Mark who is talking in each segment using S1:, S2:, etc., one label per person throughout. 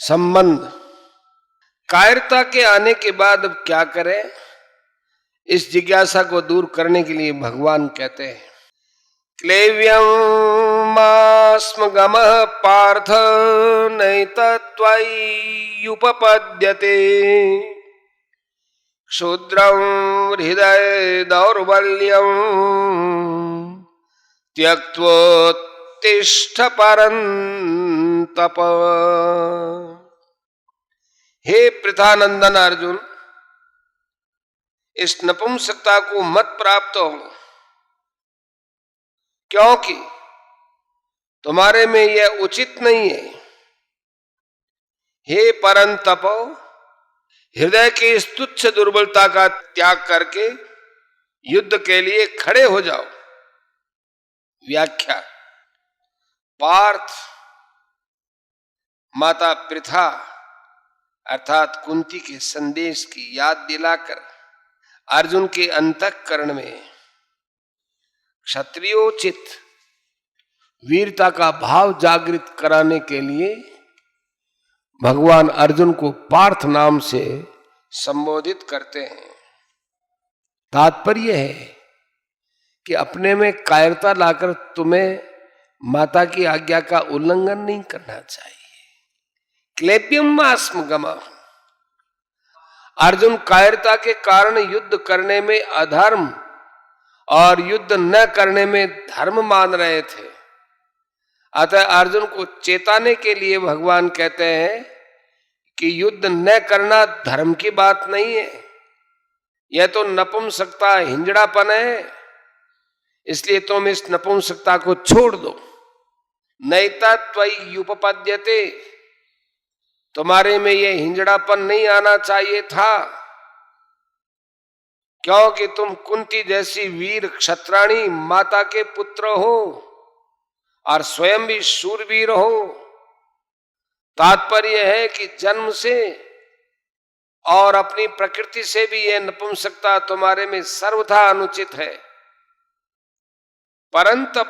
S1: संबंध। कायरता के आने के बाद अब क्या करें, इस जिज्ञासा को दूर करने के लिए भगवान कहते हैं क्लेव्यं मास्म गमः पार्थ नैतत्त्वय्युपपद्यते क्षुद्रं हृदय दौर्बल्यं त्यक्त्वोत्तिष्ठ परन्तप। हे पृथानंदन अर्जुन, इस नपुंसकता को मत प्राप्त हो, क्योंकि तुम्हारे में यह उचित नहीं है। हे परंतप, हृदय की इस तुच्छ दुर्बलता का त्याग करके युद्ध के लिए खड़े हो जाओ। व्याख्या। पार्थ माता पृथा अर्थात कुंती के संदेश की याद दिलाकर अर्जुन के अंतःकरण में क्षत्रियोचित वीरता का भाव जागृत कराने के लिए भगवान अर्जुन को पार्थ नाम से संबोधित करते हैं। तात्पर्य है कि अपने में कायरता लाकर तुम्हें माता की आज्ञा का उल्लंघन नहीं करना चाहिए। क्लेप्यम आस्मगम, अर्जुन कायरता के कारण युद्ध करने में अधर्म और युद्ध न करने में धर्म मान रहे थे। अतः अर्जुन को चेताने के लिए भगवान कहते हैं कि युद्ध न करना धर्म की बात नहीं है, यह तो नपुंसकता हिंजड़ापन है। इसलिए तुम इस नपुंसकता को छोड़ दो। नैतत्त्वय्युपपद्यते, तुम्हारे में यह हिंजड़ापन नहीं आना चाहिए था, क्योंकि तुम कुंती जैसी वीर क्षत्राणी माता के पुत्र हो और स्वयं भी शूरवीर हो। तात्पर्य है कि जन्म से और अपनी प्रकृति से भी यह नपुंसकता तुम्हारे में सर्वथा अनुचित है। परंतप,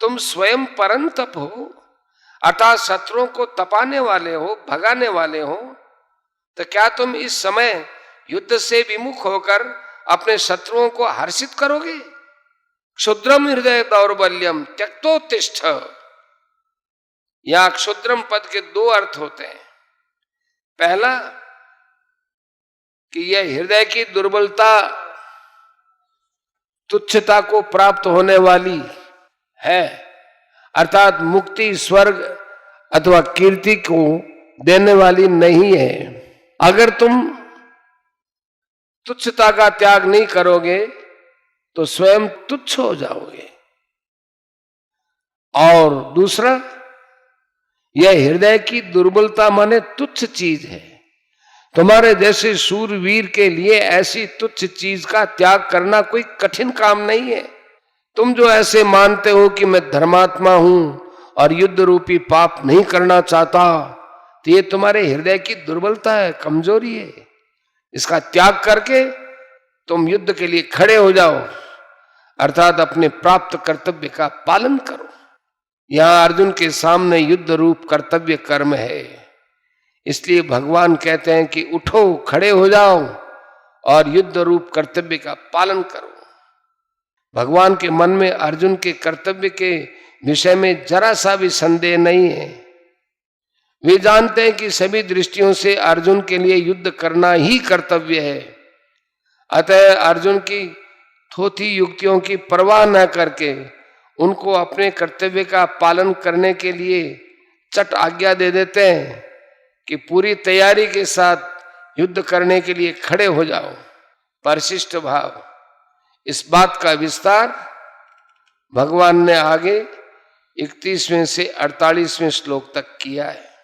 S1: तुम स्वयं परंतप हो, अर्थात शत्रुओं को तपाने वाले हो, भगाने वाले हो। तो क्या तुम इस समय युद्ध से विमुख होकर अपने शत्रुओं को हर्षित करोगे? क्षुद्रम हृदय दौर्बल्यम त्यक्तोत्तिष्ठ। यहां क्षुद्रम पद के दो अर्थ होते हैं। पहला कि यह हृदय की दुर्बलता तुच्छता को प्राप्त होने वाली है, अर्थात मुक्ति, स्वर्ग अथवा कीर्ति को देने वाली नहीं है। अगर तुम तुच्छता का त्याग नहीं करोगे तो स्वयं तुच्छ हो जाओगे। और दूसरा, यह हृदय की दुर्बलता माने तुच्छ चीज है। तुम्हारे जैसे शूरवीर के लिए ऐसी तुच्छ चीज का त्याग करना कोई कठिन काम नहीं है। तुम जो ऐसे मानते हो कि मैं धर्मात्मा हूं और युद्ध रूपी पाप नहीं करना चाहता, तो ये तुम्हारे हृदय की दुर्बलता है, कमजोरी है। इसका त्याग करके तुम युद्ध के लिए खड़े हो जाओ, अर्थात अपने प्राप्त कर्तव्य का पालन करो। यहां अर्जुन के सामने युद्ध रूप कर्तव्य कर्म है। इसलिए भगवान कहते हैं कि उठो, खड़े हो जाओ और युद्ध रूप कर्तव्य का पालन करो। भगवान के मन में अर्जुन के कर्तव्य के विषय में जरा सा भी संदेह नहीं है। वे जानते हैं कि सभी दृष्टियों से अर्जुन के लिए युद्ध करना ही कर्तव्य है। अतः अर्जुन की थोथी युक्तियों की परवाह न करके उनको अपने कर्तव्य का पालन करने के लिए चट आज्ञा दे देते हैं कि पूरी तैयारी के साथ युद्ध करने के लिए खड़े हो जाओ। परिशिष्ट भाव। इस बात का विस्तार भगवान ने आगे 31वें से 48वें श्लोक तक किया है।